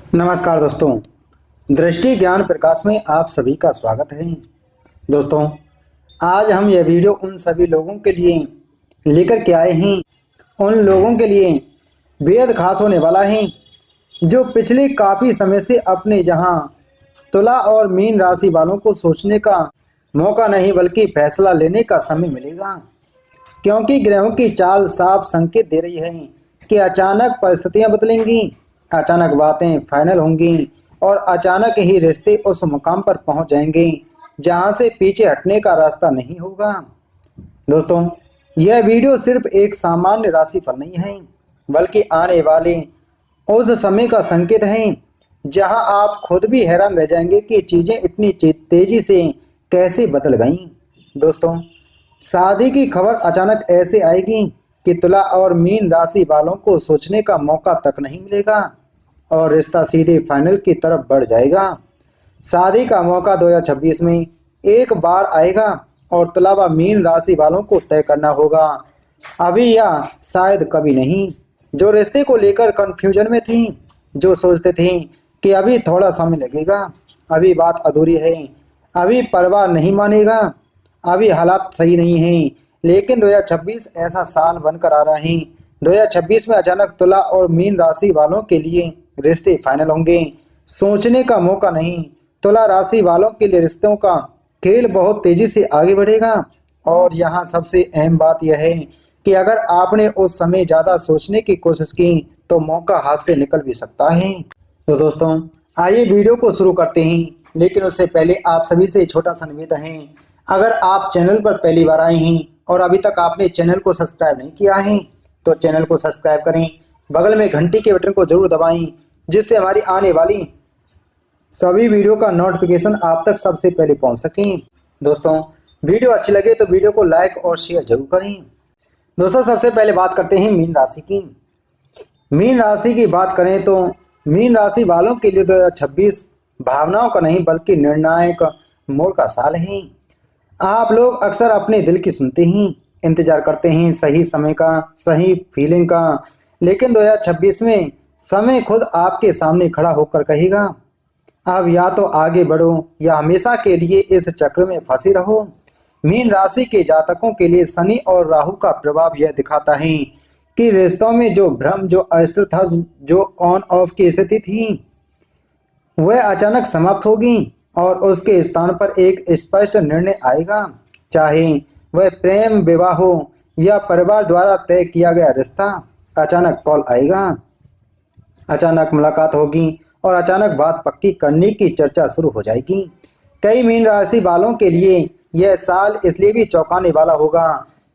नमस्कार दोस्तों, दृष्टि ज्ञान प्रकाश में आप सभी का स्वागत है। दोस्तों, आज हम यह वीडियो उन सभी लोगों के लिए लेकर के आए हैं, उन लोगों के लिए बेहद खास होने वाला है जो पिछले काफ़ी समय से अपने जहां तुला और मीन राशि वालों को सोचने का मौका नहीं बल्कि फैसला लेने का समय मिलेगा, क्योंकि ग्रहों की चाल साफ संकेत दे रही है कि अचानक परिस्थितियां बदलेंगी, अचानक बातें फाइनल होंगी और अचानक ही रिश्ते उस मुकाम पर पहुंच जाएंगे जहां से पीछे हटने का रास्ता नहीं होगा। दोस्तों, यह वीडियो सिर्फ एक सामान्य राशिफल नहीं है, बल्कि आने वाले उस समय का संकेत है जहां आप खुद भी हैरान रह जाएंगे कि चीजें इतनी तेजी से कैसे बदल गईं। दोस्तों, शादी की खबर अचानक ऐसे आएगी कि तुला और मीन राशि वालों को सोचने का मौका तक नहीं मिलेगा और रिश्ता सीधे फाइनल की तरफ बढ़ जाएगा। शादी का मौका 2026 में एक बार आएगा और तुला व मीन राशि वालों को तय करना होगा, अभी या शायद कभी नहीं। जो रिश्ते को लेकर कंफ्यूजन में थी, जो सोचते थे कि अभी थोड़ा समय लगेगा, अभी बात अधूरी है, अभी परिवार नहीं मानेगा, अभी हालात सही नहीं हैं, लेकिन 2026 ऐसा साल बनकर आ रहा है। 2026 में अचानक तुला और मीन राशि वालों के लिए रिश्ते फाइनल होंगे। सोचने का मौका नहीं, तुला राशि वालों के लिए रिश्तों का खेल बहुत तेजी से आगे बढ़ेगा। और यहाँ सबसे अहम बात यह है कि अगर आपने उस समय ज़्यादा सोचने की कोशिश की तो मौका हाथ से निकल भी सकता है। तो दोस्तों, आइए वीडियो को शुरू करते हैं, लेकिन उससे पहले आप सभी से छोटा सा निवेदन है, अगर आप चैनल पर पहली बार आए हैं और अभी तक आपने चैनल को सब्सक्राइब नहीं किया है तो चैनल को सब्सक्राइब करें, बगल में घंटी के बटन को जरूर दबाएं, जिससे हमारी आने वाली सभी वीडियो का नोटिफिकेशन आप तक सबसे पहले पहुंच सके। दोस्तों, वीडियो अच्छी लगे तो वीडियो को लाइक और शेयर जरूर करें। दोस्तों, सबसे पहले बात करते हैं मीन राशि की। मीन राशि की बात करें तो मीन राशि वालों के लिए 2026 भावनाओं का नहीं बल्कि निर्णायक मोड़ का साल है। आप लोग अक्सर अपने दिल की सुनते हैं, इंतजार करते हैं सही समय का, सही फीलिंग का, लेकिन 2026 में समय खुद आपके सामने खड़ा होकर कहेगा, अब या तो आगे बढ़ो या हमेशा के लिए इस चक्र में फंसे रहो। मीन राशि के जातकों के लिए शनि और राहु का प्रभाव यह दिखाता है कि रिश्तों में जो भ्रम, जो अस्थिर था, जो ऑन ऑफ की स्थिति थी, वह अचानक समाप्त होगी और उसके स्थान पर एक स्पष्ट निर्णय आएगा। चाहे वह प्रेम, विवाह हो या परिवार द्वारा तय किया गया रिश्ता, अचानक कॉल आएगा, अचानक मुलाकात होगी और अचानक बात पक्की करने की चर्चा शुरू हो जाएगी। कई मीन राशि वालों के लिए यह साल इसलिए भी चौंकाने वाला होगा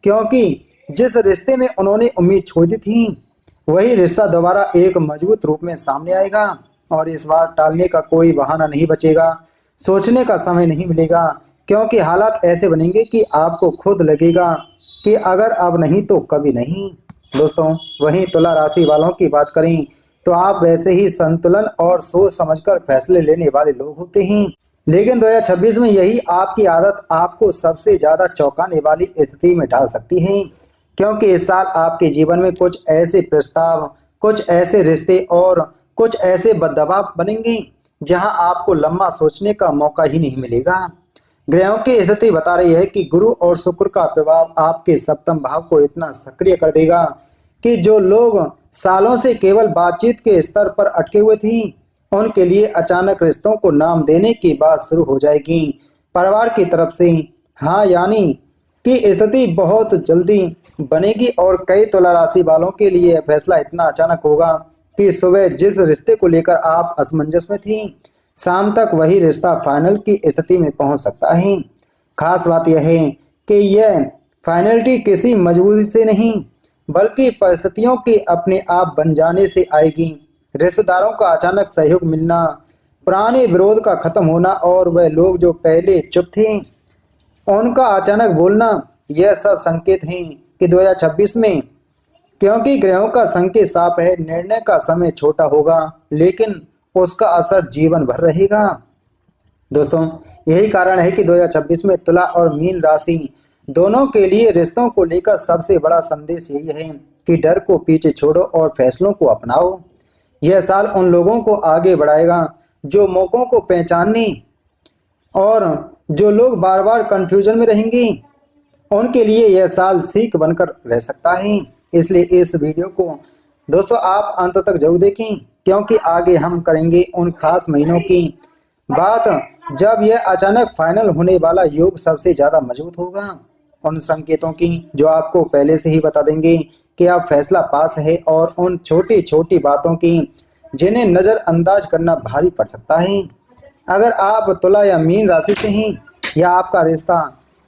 क्योंकि जिस रिश्ते में उन्होंने उम्मीद छोड़ दी थी, वही रिश्ता दोबारा एक मजबूत रूप में सामने आएगा और इस बार टालने का कोई बहाना नहीं बचेगा, सोचने का समय नहीं मिलेगा, क्योंकि हालात ऐसे बनेंगे कि आपको खुद लगेगा कि अगर अब नहीं तो कभी नहीं। दोस्तों, वहीं तुला राशि वालों की बात करें तो आप वैसे ही संतुलन और सोच समझकर फैसले लेने वाले लोग होते हैं, लेकिन 2026 में यही आपकी आदत आपको सबसे ज्यादा चौंकाने वाली स्थिति में डाल सकती है, क्योंकि इस साल आपके जीवन में कुछ ऐसे प्रस्ताव, कुछ ऐसे रिश्ते और कुछ ऐसे बददबाव बनेंगे जहां आपको लंबा सोचने का मौका ही नहीं मिलेगा। ग्रहों की स्थिति बता रही है कि गुरु और शुक्र का प्रभाव आपके सप्तम भाव को इतना सक्रिय कर देगा कि जो लोग सालों से केवल बातचीत के स्तर पर अटके हुए थे, उनके लिए अचानक रिश्तों को नाम देने की बात शुरू हो जाएगी। परिवार की तरफ से हाँ यानी कि स्थिति बहुत जल्दी बनेगी और कई तुला राशि वालों के लिए यह फैसला इतना अचानक होगा कि सुबह जिस रिश्ते को लेकर आप असमंजस में थी, शाम तक वही रिश्ता फाइनल की स्थिति में पहुंच सकता है। खास बात यह है कि यह फाइनलिटी किसी मजबूरी से नहीं बल्कि परिस्थितियों के अपने आप बन जाने से आएगी। रिश्तेदारों का अचानक सहयोग मिलना, पुराने विरोध का खत्म होना और वह लोग जो पहले चुप थे उनका अचानक बोलना, यह सब संकेत हैं कि 2026 में, क्योंकि ग्रहों का संकेत साफ है, निर्णय का समय छोटा होगा लेकिन उसका असर जीवन भर रहेगा। दोस्तों, यही कारण है कि 2026 में तुला और मीन राशि दोनों के लिए रिश्तों को लेकर सबसे बड़ा संदेश यही है कि डर को पीछे छोड़ो और फैसलों को अपनाओ। यह साल उन लोगों को आगे बढ़ाएगा जो मौकों को पहचानने और जो लोग बार बार कंफ्यूजन में रहेंगे उनके लिए यह साल सीख बनकर रह सकता है। इसलिए इस वीडियो को दोस्तों आप अंत तक जरूर देखें, क्योंकि आगे हम करेंगे उन खास महीनों की बात जब यह अचानक फाइनल होने वाला योग सबसे ज़्यादा मजबूत होगा। उन संकेतों की जो आपको पहले से ही बता देंगे कि अब फैसला पास है, और उन छोटी छोटी बातों की जिन्हें नज़रअंदाज करना भारी पड़ सकता है। अगर आप तुला या मीन राशि से हैं या आपका रिश्ता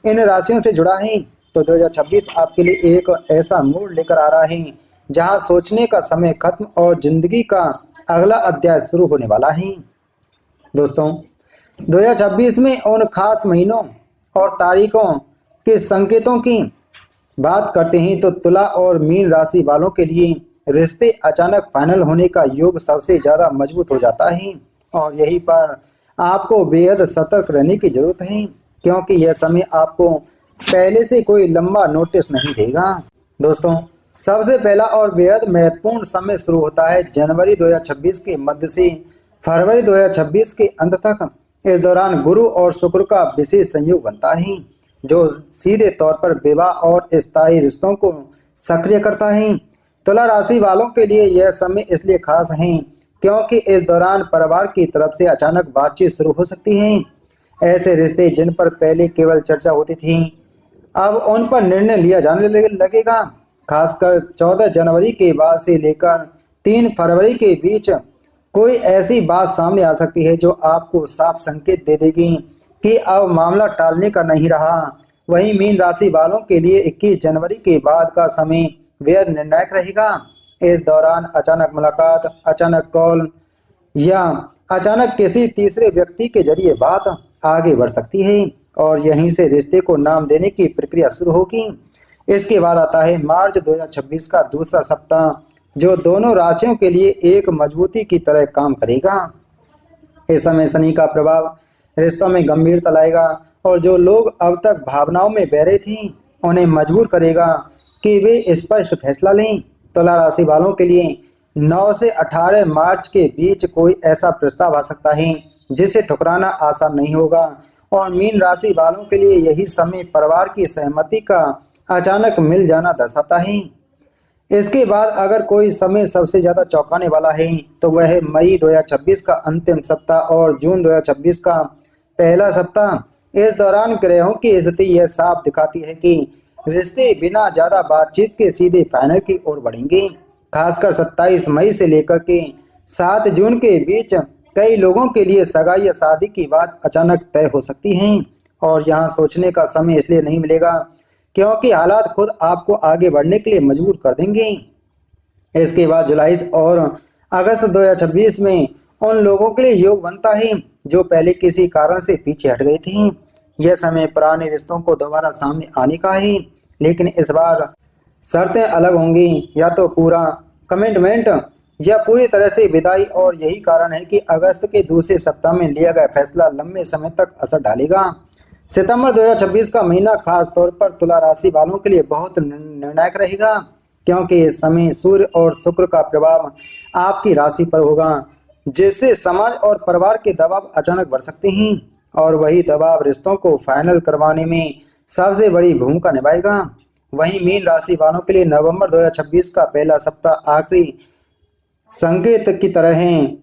इन राशियों से जुड़ा है तो 2026 आपके लिए एक ऐसा मूड लेकर आ रहा है जहां सोचने का समय खत्म और जिंदगी का अगला अध्याय शुरू होने वाला है। दोस्तों 2026 में उन खास महीनों और तारीखों के संकेतों की बात करते हैं तो तुला और मीन राशि वालों के लिए रिश्ते अचानक फाइनल होने का योग सबसे ज़्यादा मजबूत हो जाता है, और यहीं पर आपको बेहद सतर्क रहने की जरूरत है, क्योंकि यह समय आपको पहले से कोई लंबा नोटिस नहीं देगा। दोस्तों सबसे पहला और बेहद महत्वपूर्ण समय शुरू होता है जनवरी 2026 के मध्य से फरवरी 2026 के अंत तक। इस दौरान गुरु और शुक्र का विशेष संयोग बनता है जो सीधे तौर पर विवाह और स्थायी रिश्तों को सक्रिय करता है। तुला राशि वालों के लिए यह समय इसलिए खास है क्योंकि इस दौरान परिवार की तरफ से अचानक बातचीत शुरू हो सकती है। ऐसे रिश्ते जिन पर पहले केवल चर्चा होती थी अब उन पर निर्णय लिया जाने लगेगा। खासकर 14 जनवरी के बाद से लेकर 3 फरवरी के बीच कोई ऐसी बात सामने आ सकती है जो आपको साफ संकेत दे देगी कि अब मामला टालने का नहीं रहा। वहीं मीन राशि वालों के लिए 21 जनवरी के बाद का समय बेहद निर्णायक रहेगा। इस दौरान अचानक मुलाकात, अचानक कॉल या अचानक किसी तीसरे व्यक्ति के जरिए बात आगे बढ़ सकती है, और यहीं से रिश्ते को नाम देने की प्रक्रिया शुरू होगी। इसके बाद आता है मार्च 2026 का दूसरा सप्ताह जो दोनों राशियों के लिए एक मजबूती की तरह काम करेगा। इस समय शनि का प्रभाव रिश्तों में गंभीरता लाएगा, और जो लोग अब तक भावनाओं में बह रहे थे उन्हें मजबूर करेगा कि वे स्पष्ट फैसला लें। तुला राशि वालों के लिए 9 से 18 मार्च के बीच कोई ऐसा प्रस्ताव आ सकता है जिसे ठुकराना आसान नहीं होगा, और मीन राशि वालों के लिए यही समय परिवार की सहमति का अचानक मिल जाना दर्शाता है। इसके बाद अगर कोई समय सबसे ज़्यादा चौंकाने वाला है तो वह है मई 2026 का अंतिम सप्ताह और जून 2026 का पहला सप्ताह। इस दौरान ग्रहों की स्थिति यह साफ दिखाती है कि रिश्ते बिना ज़्यादा बातचीत के सीधे फाइनल की ओर बढ़ेंगे। खासकर 27 मई से लेकर के 7 जून के बीच कई लोगों के लिए सगाई या शादी की बात अचानक तय हो सकती है, और यहाँ सोचने का समय इसलिए नहीं मिलेगा क्योंकि हालात खुद आपको आगे बढ़ने के लिए मजबूर कर देंगे। इसके बाद जुलाई और अगस्त 2026 में उन लोगों के लिए योग बनता है जो पहले किसी कारण से पीछे हट गए थे। यह समय पुराने रिश्तों को दोबारा सामने आने का है, लेकिन इस बार शर्तें अलग होंगी, या तो पूरा कमिटमेंट या पूरी तरह से विदाई, और यही कारण है कि अगस्त के दूसरे सप्ताह में लिया गया फैसला लंबे समय तक असर डालेगा। सितंबर 2026 का महीना खास तौर पर तुला राशि वालों के लिए बहुत निर्णायक रहेगा, क्योंकि इस समय सूर्य और शुक्र का प्रभाव आपकी राशि पर होगा, जिससे समाज और परिवार के दबाव अचानक बढ़ सकते हैं, और वही दबाव रिश्तों को फाइनल करवाने में सबसे बड़ी भूमिका निभाएगा। वहीं मीन राशि वालों के लिए नवंबर 2026 का पहला सप्ताह आखिरी संकेत की तरह है।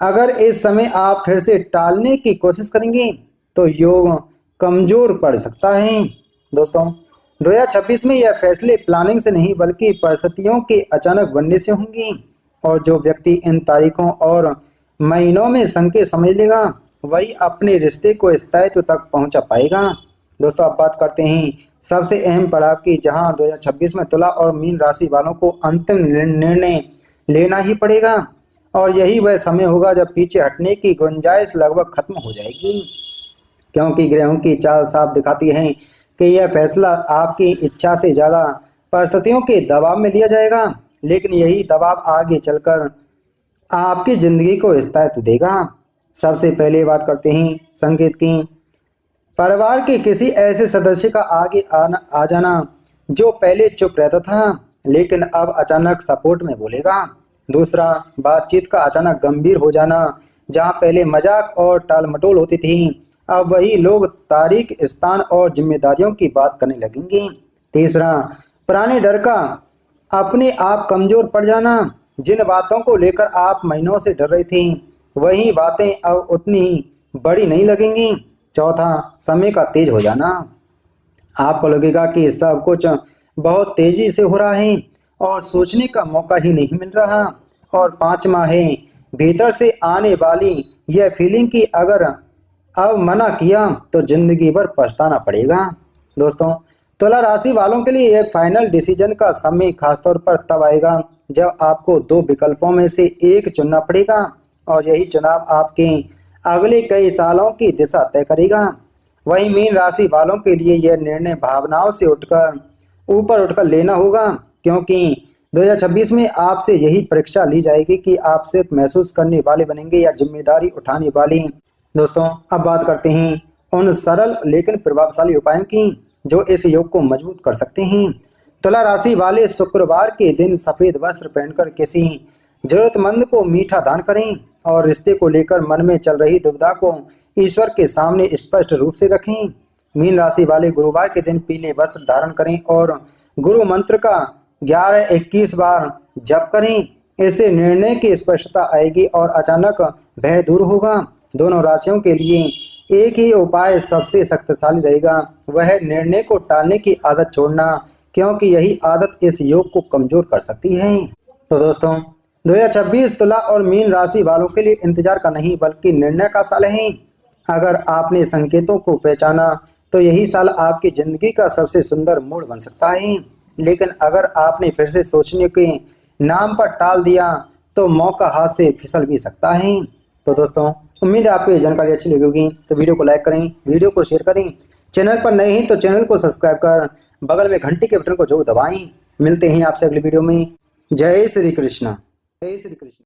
अगर इस समय आप फिर से टालने की कोशिश करेंगे तो योग कमजोर पड़ सकता है। दोस्तों 2026 में यह फैसले प्लानिंग से नहीं बल्कि परिस्थितियों के अचानक बनने से होंगी, और जो व्यक्ति इन तारीखों और महीनों में संकेत समझ लेगा वही अपने रिश्ते को स्थायित्व तक पहुंचा पाएगा। दोस्तों अब बात करते हैं सबसे अहम पड़ाव की, जहां 2026 में तुला और मीन राशि वालों को अंतिम निर्णय लेना ही पड़ेगा, और यही वह समय होगा जब पीछे हटने की गुंजाइश लगभग खत्म हो जाएगी, क्योंकि ग्रहों की चाल साफ दिखाती है कि यह फैसला आपकी इच्छा से ज़्यादा परिस्थितियों के दबाव में लिया जाएगा, लेकिन यही दबाव आगे चलकर आपकी ज़िंदगी को स्थायित्व देगा। सबसे पहले बात करते हैं संकेत की। परिवार के किसी ऐसे सदस्य का आगे आ जाना जो पहले चुप रहता था लेकिन अब अचानक सपोर्ट में बोलेगा। दूसरा, बातचीत का अचानक गंभीर हो जाना। जहां पहले मजाक और टाल मटोल होती थी, अब वही लोग तारीख, स्थान और जिम्मेदारियों की बात करने लगेंगे। तीसरा, पुराने डर का अपने आप कमजोर पड़ जाना। जिन बातों को लेकर आप महीनों से डर रही थी, वही बातें अब उतनी बड़ी नहीं लगेंगी। चौथा, समय का तेज हो जाना। आपको लगेगा कि सब कुछ बहुत तेजी से हो रहा है और सोचने का मौका ही नहीं मिल रहा। और पांचवा है, भीतर से आने वाली यह फीलिंग कि अगर अब मना किया तो जिंदगी भर पछताना पड़ेगा। दोस्तों, तुला राशि वालों के लिए एक फाइनल डिसीजन का समय खासतौर पर तब आएगा जब आपको दो विकल्पों में से एक चुनना पड़ेगा, और यही चुनाव आपके अगले कई सालों की दिशा तय करेगा। वहीं मीन राशि वालों के लिए यह निर्णय भावनाओं से ऊपर उठकर लेना होगा, क्योंकि 2026 में आपसे यही परीक्षा ली जाएगी कि आप सिर्फ महसूस करने वाले बनेंगे या जिम्मेदारी उठाने वाले। दोस्तों, अब बात करते हैं उन सरल लेकिन प्रभावशाली उपायों की जो इस योग को मजबूत कर सकते हैं। तुला राशि वाले शुक्रवार के दिन सफेद वस्त्र पहनकर किसी जरूरतमंद को मीठा दान करें और रिश्ते को लेकर मन में चल रही दुविधा को ईश्वर के सामने स्पष्ट रूप से रखें। मीन राशि वाले गुरुवार के दिन पीले वस्त्र धारण करें और गुरु मंत्र का 11-21 बार जप करें। इससे निर्णय की स्पष्टता आएगी और अचानक भय दूर होगा। दोनों राशियों के लिए एक ही उपाय सबसे शक्तिशाली रहेगा, वह निर्णय को टालने की आदत छोड़ना, क्योंकि यही आदत इस योग को कमजोर कर सकती है। तो दोस्तों, 2026 तुला और मीन राशि वालों के लिए इंतजार का नहीं बल्कि निर्णय का साल है। अगर आपने संकेतों को पहचाना तो यही साल आपकी जिंदगी का सबसे सुंदर मोड़ बन सकता है। लेकिन अगर आपने फिर से सोचने के नाम पर टाल दिया तो मौका हाथ से फिसल भी सकता है। तो दोस्तों, उम्मीद है आपको ये जानकारी अच्छी लगी होगी, तो वीडियो को लाइक करें, वीडियो को शेयर करें। चैनल पर नए हैं तो चैनल को सब्सक्राइब कर बगल में घंटी के बटन को जरूर दबाएं। मिलते हैं आपसे अगली वीडियो में। जय श्री कृष्ण। जय श्री कृष्ण।